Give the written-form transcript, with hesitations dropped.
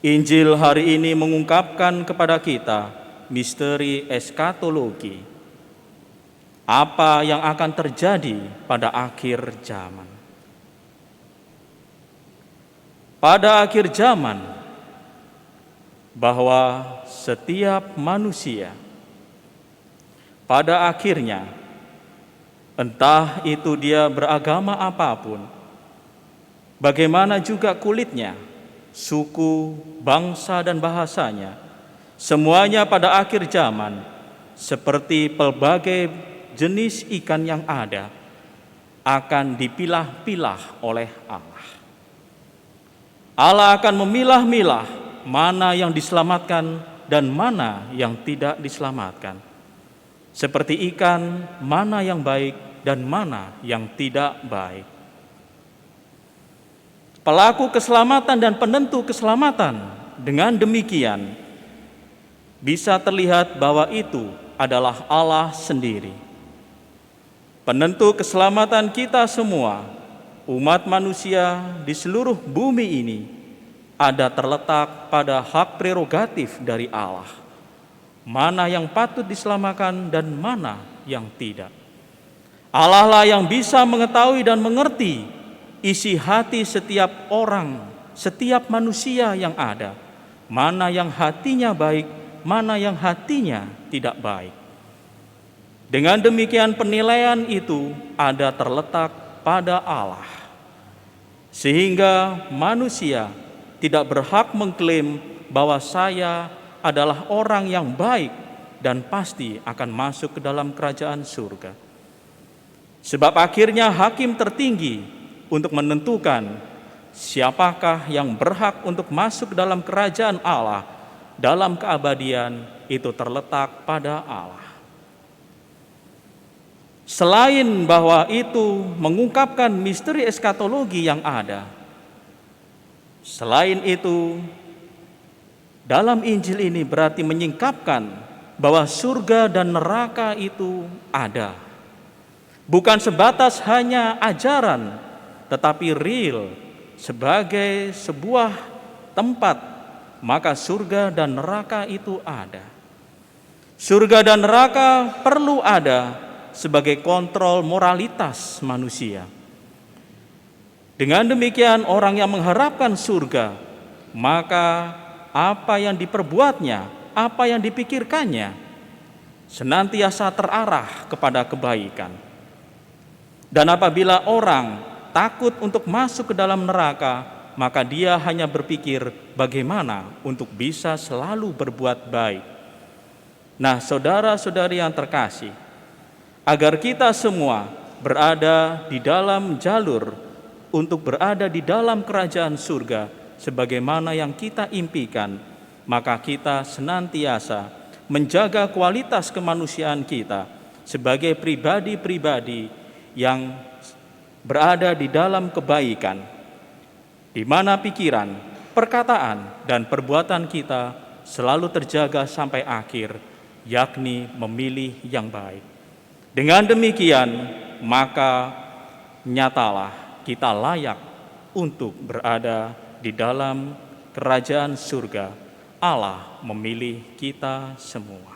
Injil hari ini mengungkapkan kepada kita misteri eskatologi, apa yang akan terjadi pada akhir zaman. Pada akhir zaman, bahwa setiap manusia pada akhirnya, entah itu dia beragama apapun, bagaimana juga kulitnya, suku, bangsa, dan bahasanya, semuanya pada akhir zaman seperti pelbagai jenis ikan yang ada akan dipilah-pilah oleh Allah. Allah akan memilah-milah mana yang diselamatkan dan mana yang tidak diselamatkan. Seperti ikan, mana yang baik dan mana yang tidak baik. Pelaku keselamatan dan penentu keselamatan dengan demikian bisa terlihat bahwa itu adalah Allah sendiri. Penentu keselamatan kita semua, umat manusia di seluruh bumi ini, ada terletak pada hak prerogatif dari Allah. Mana yang patut diselamatkan dan mana yang tidak. Allah lah yang bisa mengetahui dan mengerti isi hati setiap orang, setiap manusia yang ada. Mana yang hatinya baik, mana yang hatinya tidak baik. Dengan demikian penilaian itu ada terletak pada Allah. Sehingga manusia tidak berhak mengklaim bahwa saya adalah orang yang baik dan pasti akan masuk ke dalam kerajaan surga. Sebab akhirnya hakim tertinggi untuk menentukan siapakah yang berhak untuk masuk ke dalam kerajaan Allah dalam keabadian itu terletak pada Allah. Selain bahwa itu mengungkapkan misteri eskatologi yang ada, selain itu dalam Injil ini berarti menyingkapkan bahwa surga dan neraka itu ada. Bukan sebatas hanya ajaran, tetapi real sebagai sebuah tempat, maka surga dan neraka itu ada. Surga dan neraka perlu ada sebagai kontrol moralitas manusia. Dengan demikian orang yang mengharapkan surga, maka apa yang diperbuatnya, apa yang dipikirkannya, senantiasa terarah kepada kebaikan. Dan apabila orang takut untuk masuk ke dalam neraka, maka dia hanya berpikir bagaimana untuk bisa selalu berbuat baik. Nah, saudara-saudari yang terkasih, agar kita semua berada di dalam jalur untuk berada di dalam kerajaan surga sebagaimana yang kita impikan, maka kita senantiasa menjaga kualitas kemanusiaan kita sebagai pribadi-pribadi yang berada di dalam kebaikan, di mana pikiran, perkataan, dan perbuatan kita selalu terjaga sampai akhir, yakni memilih yang baik. Dengan demikian, maka nyatalah kita layak untuk berada di dalam kerajaan surga. Allah memilih kita semua.